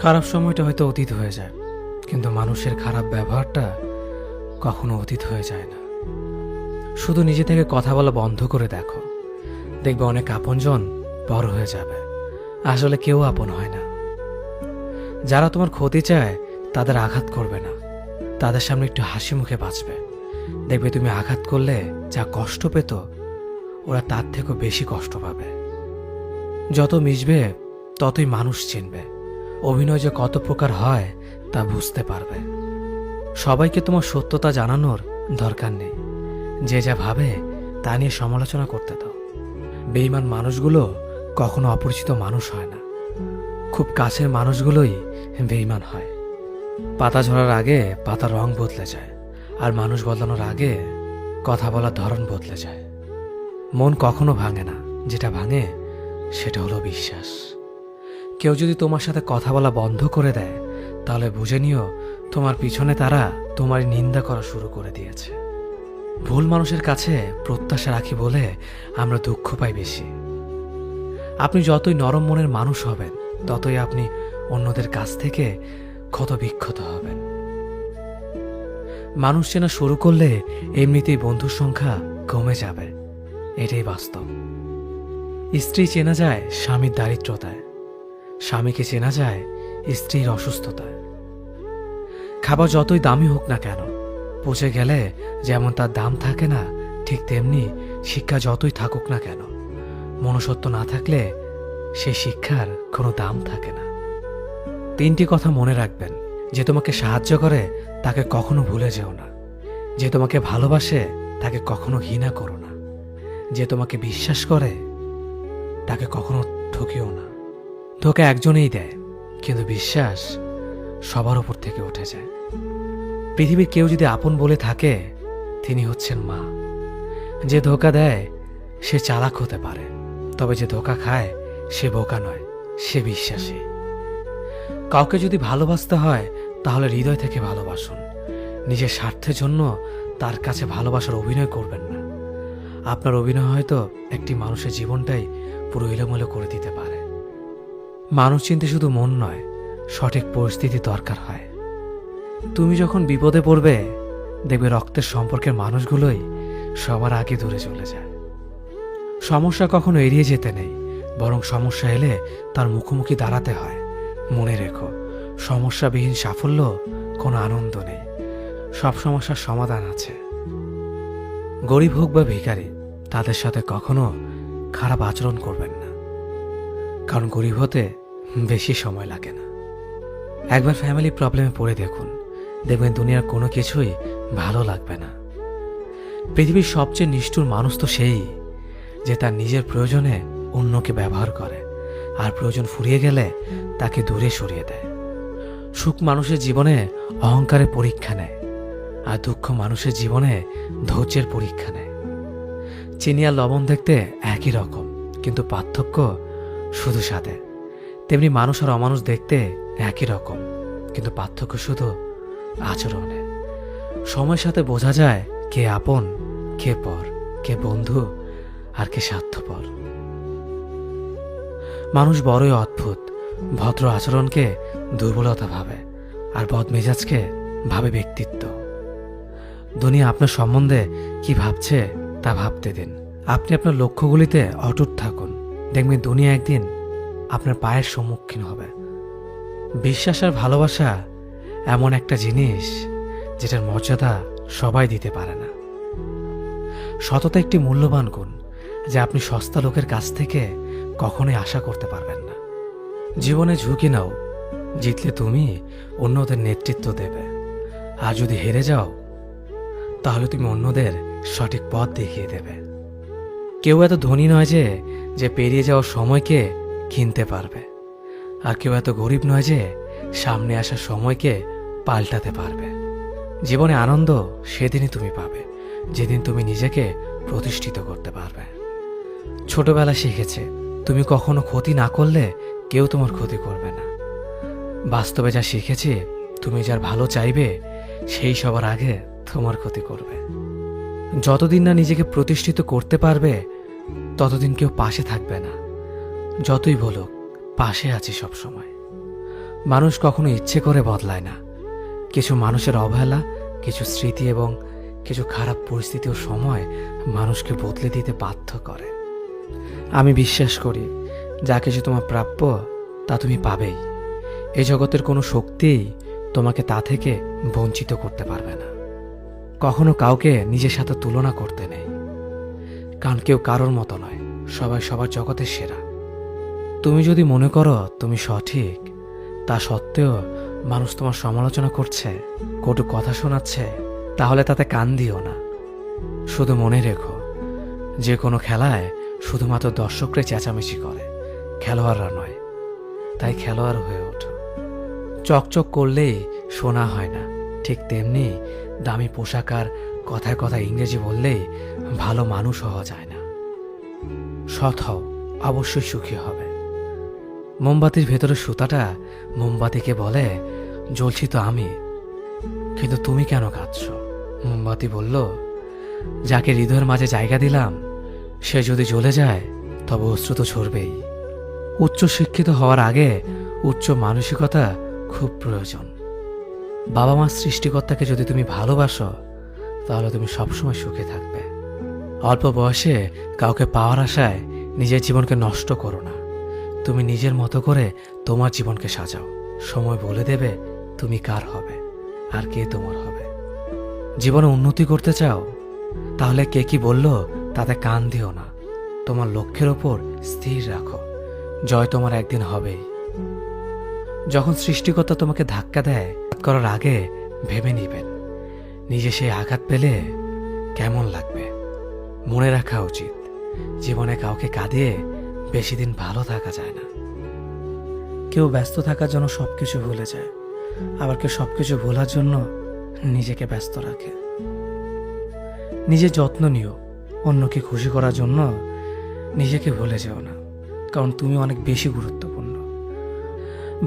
খারাপ সময়টা হয়তো অতীত হয়ে যায়, কিন্তু মানুষের খারাপ ব্যবহারটা কখনো অতীত হয়ে যায় না। শুধু নিজে থেকে কথা বলা বন্ধ করে দেখো, দেখবে অনেক আপনজন বড় হয়ে যাবে। আসলে কেউ আপন হয় না। যারা তোমার ক্ষতি চায় তাদের আঘাত করবে না, তাদের সামনে একটু হাসি মুখে বাঁচবে। দেখবে তুমি আঘাত করলে যা কষ্ট পেত, ওরা তার থেকেও বেশি কষ্ট পাবে। যত মিশবে ততই মানুষ চিনবে। অভিনয় যে কত প্রকার হয় তা বুঝতে পারবে। সবাইকে তোমার সত্যতা জানানোর দরকার নেই। যে যা ভাবে তা নিয়ে সমালোচনা করতে দাও। বেঈমান মানুষগুলো কখনো অপরিচিত মানুষ হয় না, খুব কাছের মানুষগুলোই বেঈমান হয়। পাতা ঝরার আগে পাতার রং বদলে যায়, আর মানুষ বদলানোর আগে কথা বলার ধরন বদলে যায়। মন কখনো ভাঙে না, যেটা ভাঙে সেটা হলো বিশ্বাস। কেউ যদি তোমার সাথে কথা বলা বন্ধ করে দেয়, তাহলে বুঝে নিও তোমার পিছনে তারা তোমার নিন্দা করা শুরু করে দিয়েছে। ভুল মানুষের কাছে প্রত্যাশা রাখি বলে আমরা দুঃখ পাই বেশি। আপনি যতই নরম মনের মানুষ হবেন, ততই আপনি অন্যদের কাছ থেকে ক্ষত বিক্ষত হবেন। মানুষ চেনা শুরু করলে এমনিতেই বন্ধুর সংখ্যা কমে যাবে, এটাই বাস্তব। স্ত্রী চেনা যায় স্বামীর দারিদ্রতায়, স্বামীকে চেনা যায় স্ত্রীর অসুস্থতায়। খাবার যতই দামি হোক না কেন, পচে গেলে যেমন তার দাম থাকে না, ঠিক তেমনি শিক্ষা যতই থাকুক না কেন, মনুষ্যত্ব না থাকলে সেই শিক্ষার কোনো দাম থাকে না। 3টি কথা মনে রাখবেন। যে তোমাকে সাহায্য করে তাকে কখনো ভুলে যেও না। যে তোমাকে ভালোবাসে তাকে কখনো ঘৃণা করো না। যে তোমাকে বিশ্বাস করে তাকে কখনো ঠকিও না। ধোঁকা একজনেই দেয়, কিন্তু বিশ্বাস সবার উপর থেকে উঠে যায়। পৃথিবীর কেউ যদি আপন বলে থাকে, তিনি হচ্ছেন মা। যে ধোঁকা দেয় সে চালাক হতে পারে, তবে যে ধোঁকা খায় সে বোকা নয়, সে বিশ্বাসী। কাউকে যদি ভালোবাসতে হয় তাহলে হৃদয় থেকে ভালোবাসুন। নিজের স্বার্থের জন্য তার কাছে ভালোবাসার অভিনয় করবেন না। আপনার অভিনয় হয়তো একটি মানুষের জীবনটাই পুরো এলোমেলো করে দিতে পারে। মানুষ চিনতে শুধু মন নয়, সঠিক পরিস্থিতি দরকার হয়। তুমি যখন বিপদে পড়বে, দেখবে রক্তের সম্পর্কের মানুষগুলোই সবার আগে দূরে চলে যায়। সমস্যা কখনো এড়িয়ে যেতে নেই, বরং সমস্যা এলে তার মুখোমুখি দাঁড়াতে হয়। মনে রেখো, সমস্যাবিহীন সাফল্য কোনো আনন্দ নেই। সব সমস্যার সমাধান আছে। গরিব হোক বা ভিখারি, তাদের সাথে কখনো খারাপ আচরণ করবেন না, কারণ গরিব হতে বেশি সময় লাগে না। একবার ফ্যামিলি প্রবলেমে পড়ে দেখুন, দেখবেন দুনিয়ার কোনো কিছুই ভালো লাগবে না। পৃথিবীর সবচেয়ে নিষ্ঠুর মানুষ তো সেই, যে তার নিজের প্রয়োজনে অন্যকে ব্যবহার করে, আর প্রয়োজন ফুরিয়ে গেলে তাকে দূরে সরিয়ে দেয়। সুখ মানুষের জীবনে অহংকারের পরীক্ষা নেয়, আর দুঃখ মানুষের জীবনে ধৈর্যের পরীক্ষা নেয়। চিনি আর লবণ দেখতে একই রকম, কিন্তু পার্থক্য শুধু স্বাদে। তেমনি মানুষ আর অমানুষ দেখতে একই রকম, কিন্তু পার্থক্য শুধু আচরণে। সময়ের সাথে বোঝা যায় কে আপন, কে পর, কে বন্ধু আর কে স্বার্থপর। মানুষ বড়ই অদ্ভুত। ভদ্র আচরণকে দুর্বলতা ভাবে, আর বদমেজাজকে ভাবে ব্যক্তিত্ব। দুনিয়া আপনার সম্বন্ধে কি ভাবছে তা ভাবতে দিন। আপনি আপনার লক্ষ্যগুলিতে অটুট থাকুন, দেখবেন দুনিয়া একদিন আপনার পায়ের সম্মুখীন হবে। বিশ্বাস আর ভালোবাসা এমন একটা জিনিস যেটার মর্যাদা সবাই দিতে পারে না। সততা একটি মূল্যবান গুণ, যা আপনি সস্তা লোকের কাছ থেকে কখনোই আশা করতে পারবেন না। জীবনে ঝুঁকি নাও, জিতলে তুমি অন্যদের নেতৃত্ব দেবে, আর যদি হেরে যাও তাহলে তুমি অন্যদের সঠিক পথ দেখিয়ে দেবে। কেউ এত ধনী নয় যে পেরিয়ে যাওয়ার সময়কে কিনতে পারবে, আর কেউ এত গরিব নয় যে সামনে আসার সময়কে পাল্টাতে পারবে। জীবনে আনন্দ সেদিনই তুমি পাবে, যেদিন তুমি নিজেকে প্রতিষ্ঠিত করতে পারবে। ছোটবেলা শিখেছে, তুমি কখনো ক্ষতি না করলে কেউ তোমার ক্ষতি করবে না। বাস্তবে যা শিখেছি, তুমি যার ভালো চাইবে সেই সবার আগে তোমার ক্ষতি করবে। যতদিন না নিজেকে প্রতিষ্ঠিত করতে পারবে, ততদিন কেউ পাশে থাকবে না। যতই বলুক পাশে আছি সব সময়। মানুষ কখনো ইচ্ছে করে বদলায় না। কিছু মানুষের অবহেলা, কিছু স্মৃতি এবং কিছু খারাপ পরিস্থিতি ও সময় মানুষকে বদলে দিতে বাধ্য করে। আমি বিশ্বাস করি যা কিছু তোমার প্রাপ্য তা তুমি পাবেই। এই জগতের কোনো শক্তিই তোমাকে তা থেকে বঞ্চিত করতে পারবে না। কখনো কাউকে নিজের সাথে তুলনা করতে নেই, কারণ কেউ কারোর মতো নয়, সবাই সবার জগতের সেরা। তুমি যদি মনে করো তুমি সঠিক, তা সত্ত্বেও মানুষ তোমার সমালোচনা করছে, কটু কথা শোনাচ্ছে, তাহলে তাতে কান দিও না। শুধু মনে রেখো, যে কোনো খেলায় শুধুমাত্র দর্শকরাই চেঁচামেচি করে, খেলোয়াড়রা নয়। তাই খেলোয়াড় হয়ে ওঠো। চকচক করলেই শোনা হয় না, ঠিক তেমনি দামি পোশাক আর কথায় কথায় ইংরেজি বললেই ভালো মানুষ হওয়া যায় না। সৎ হও, অবশ্যই সুখী হবে। মোমবাতির ভেতরে সুতাটা মোমবাতিকে বলে, জ্বলছি তো আমি, কিন্তু তুমি কেন কাঁদছ? মোমবাতি বলল, যাকে হৃদয়ের মাঝে জায়গা দিলাম সে যদি জ্বলে যায় তবে অশ্রু তো ঝরবেই। উচ্চ শিক্ষিত হওয়ার আগে উচ্চ মানসিকতা খুব প্রয়োজন। বাবা মার সৃষ্টিকর্তাকে যদি তুমি ভালোবাসো তাহলে তুমি সবসময় সুখে থাকবে। অল্প বয়সে কাউকে পাওয়ার আশায় নিজের জীবনকে নষ্ট করো না। তুমি নিজের মতো করে তোমার জীবনকে সাজাও। সময় বলে দেবে তুমি কার হবে আর কে তোমার হবে। জীবনে উন্নতি করতে চাও? তাহলে কে কি বলল তাতে কান দিও না। তোমার লক্ষ্যের ওপর স্থির রাখো, জয় তোমার একদিন হবেই। যখন সৃষ্টিকর্তা তোমাকে ধাক্কা দেয় করার আগে ভেবে নিবেন নিজে সেই আঘাত পেলে কেমন লাগবে। মনে রাখা উচিত, জীবনে কাউকে কাঁদিয়ে বেশি দিন ভালো থাকা যায় না। কেউ ব্যস্ত থাকার জন্য সবকিছু ভুলে যায়, আবার কেউ সবকিছু ভোলার জন্য নিজেকে ব্যস্ত রাখে। নিজের যত্ন নিও, অন্যকে খুশি করার জন্য নিজেকে ভুলে যেও না, কারণ তুমি অনেক বেশি গুরুত্বপূর্ণ।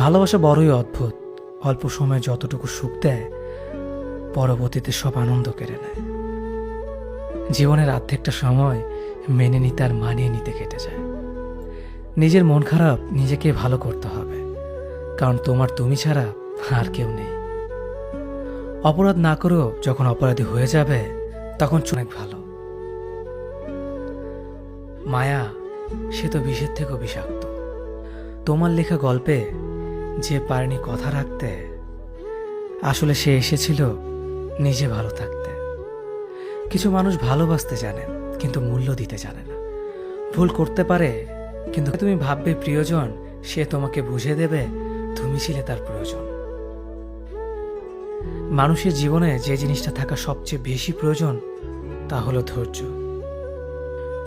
ভালোবাসা বড়ই অদ্ভুত, অল্প সময়ে যতটুকু সুখ দেয় পরবর্তীতে সব আনন্দ কেড়ে নেয়। জীবনের অর্ধেকটা সময় মেনে নিতে আর মানিয়ে নিতে কেটে যায়। নিজের মন খারাপ নিজেকে ভালো করতে হবে, কারণ তোমার তুমি ছাড়া আর কেউ নেই। অপরাধ না করেও যখন অপরাধী হয়ে যাবে তখন অনেক ভালো। মায়া সে তো বিষের থেকেও বিষাক্ত। তোমার লেখা গল্পে যে পারেনি কথা রাখতে, আসলে সে এসেছিল নিজে ভালো থাকতে। কিছু মানুষ ভালোবাসতে জানেন কিন্তু মূল্য দিতে জানে না। ভুল করতে পারে, কিন্তু তুমি ভাববে প্রিয়জন, সে তোমাকে বুঝিয়ে দেবে তুমি ছিলে তার প্রয়োজন। মানুষের জীবনে যে জিনিসটা থাকা সবচেয়ে বেশি প্রয়োজন তা হলো ধৈর্য।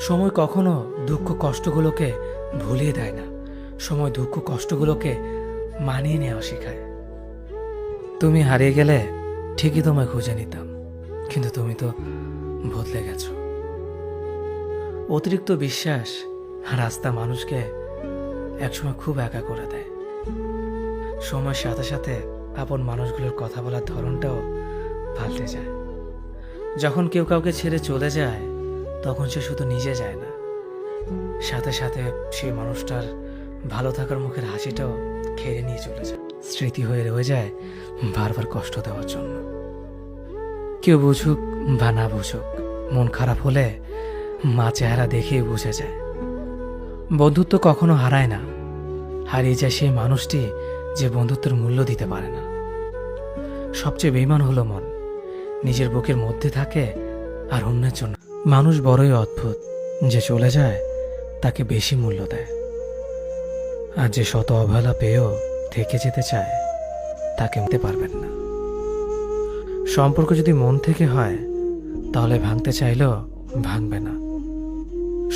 সময় কখনো দুঃখ কষ্টগুলোকে ভুলিয়ে দেয় না, সময় দুঃখ কষ্টগুলোকে মানিয়ে নেওয়া শেখায়। তুমি হারিয়ে গেলে ঠিকই তোমায় খুঁজে নিতাম, কিন্তু তুমি তো বদলে গেছো। অতিরিক্ত বিশ্বাস রাস্তা মানুষকে একসময় খুব একা করে দেয়। সময়ের সাথে সাথে আপন মানুষগুলোর কথা বলার ধরনটাও পাল্টে যায়। যখন কেউ কাউকে ছেড়ে চলে যায় তখন সে শুধু নিজে যায় না, সাথে সাথে সেই মানুষটার ভালো থাকার মুখের হাসিটাও খেয়ে নিয়ে চলে যায়। স্মৃতি হয়ে রয়ে যায় বারবার কষ্ট দেওয়ার জন্য। কেউ বুঝুক বা না বুঝুক, মন খারাপ হলে মা চেহারা দেখেই বুঝে যায়। বন্ধুত্ব কখনো হারায় না, হারিয়ে যায় সেই মানুষটি যে বন্ধুত্বের মূল্য দিতে পারে না। সবচেয়ে বেঈমান হলো মন, নিজের বুকের মধ্যে থাকে আর অন্যের জন্য। মানুষ বড়ই অদ্ভুত, যে চলে যায় তাকে বেশি মূল্য দেয়, আর যে শত অবহেলা পেয়েও থেকে যেতে চায় তাকে নিতে পারবেন না। সম্পর্ক যদি মন থেকে হয় তাহলে ভাঙতে চাইলেও ভাঙবে না।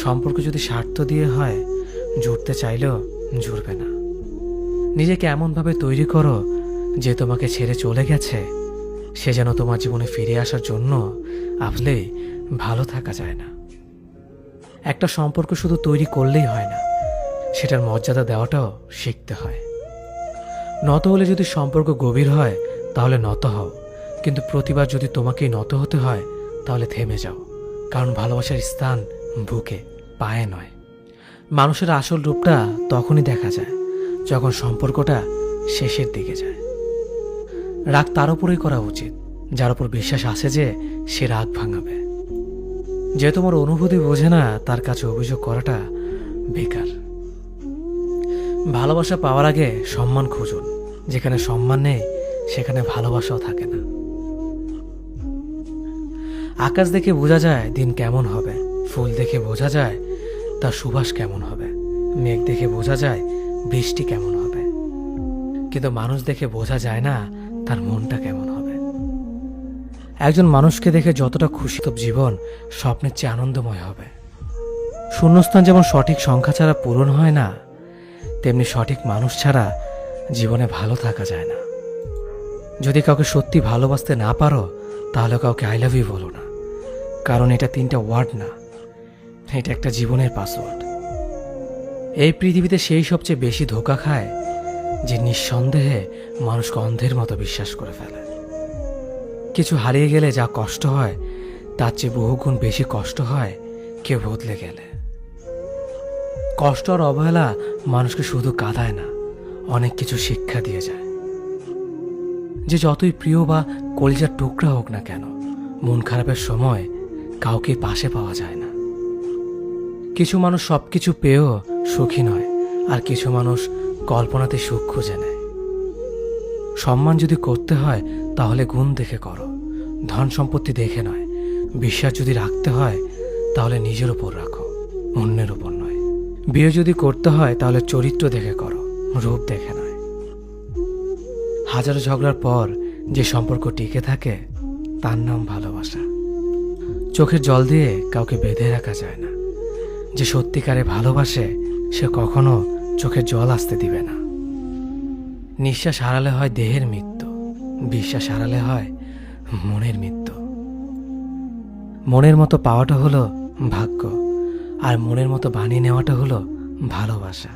সম্পর্ক যদি স্বার্থ দিয়ে হয় জুড়তে চাইলেও জুড়বে না। নিজেকে এমনভাবে তৈরি করো যে তোমাকে ছেড়ে চলে গেছে সে যেন তোমার জীবনে ফিরে আসার জন্য আসলেই ভালো থাকা যায় না। একটা সম্পর্ক শুধু তৈরি করলেই হয় না, সেটার মর্যাদা দেওয়াটাও শিখতে হয়। নত হলে যদি সম্পর্ক গভীর হয় তাহলে নত হও, কিন্তু প্রতিবার যদি তোমাকেই নত হতে হয় তাহলে থেমে যাও, কারণ ভালোবাসার স্থান বুকে, পায়ে নয়। মানুষের আসল রূপটা তখনই দেখা যায় যখন সম্পর্কটা শেষের দিকে যায়। রাগ তার উপরেই করা উচিত যার উপর বিশ্বাস আছে যে সে রাগ ভাঙাবে। যে তোমার অনুভূতি বোঝে না তার কাছে অভিযোগ করাটা বেকার। ভালোবাসা পাওয়ার আগে সম্মান খুঁজুন। যেখানে সম্মান নেই সেখানে ভালোবাসাও থাকে না। আকাশ দেখে বোঝা যায় দিন কেমন হবে, ফুল দেখে বোঝা যায় তার সুবাস কেমন হবে, মেঘ দেখে বোঝা যায় বৃষ্টি কেমন হবে, কিন্তু মানুষ দেখে বোঝা যায় না তার মনটা কেমন হবে। একজন মানুষকে দেখে যতটা খুশি তো জীবন স্বপ্নের চেয়ে আনন্দময় হবে। শূন্যস্থান যেমন সঠিক সংখ্যা ছাড়া পূরণ হয় না, তেমনি সঠিক মানুষ ছাড়া জীবনে ভালো থাকা যায় না। যদি কাউকে সত্যি ভালোবাসতে না পারো তাহলে কাউকে আই লাভ ইউ বলো না, কারণ এটা 3টা ওয়ার্ড না, এটা একটা জীবনের পাসওয়ার্ড। এই পৃথিবীতে সেই সবচেয়ে বেশি ধোঁকা খায় যে নিঃসন্দেহে মানুষকে অন্ধের মতো বিশ্বাস করে ফেলে। কিছু হারিয়ে গেলে যা কষ্ট হয় তার চেয়ে বহুগুণ বেশি কষ্ট হয় কেউ বদলে গেলে। কষ্ট আর অবহেলা মানুষকে শুধু কাঁদায় না, অনেক কিছু শিক্ষা দিয়ে যায়। যে যতই প্রিয় বা কলিজার টুকরা হোক না কেন, মন খারাপের সময় কাউকে পাশে পাওয়া যায় না। কিছু মানুষ সবকিছু পেয়েও সুখী নয়, আর কিছু মানুষ কল্পনাতে সুখ খুঁজে নেয়। সম্মান যদি করতে হয় তাহলে গুণ দেখে করো, ধন সম্পত্তি দেখে নয়। বিশ্বাস যদি রাখতে হয় তাহলে নিজের উপর রাখো, অন্যের উপর নয়। বিয়ে যদি করতে হয় তাহলে চরিত্র দেখে করো, রূপ দেখে নয়। হাজারো ঝগড়ার পর যে সম্পর্ক টিকে থাকে তার নাম ভালোবাসা। চোখের জল দিয়ে কাউকে বেঁধে রাখা যায় না। যে সত্যিকারে ভালোবাসে সে কখনো চোখের জল আসতে দিবে না। নিঃশ্বাস হারালে হয় দেহের মৃত্যু, বিশ্বাস হারালে হয় মনের মৃত্যু। মনের মতো পাওয়াটা হলো ভাগ্য, আর মনের মতো বানিয়ে নেওয়াটা হলো ভালোবাসা।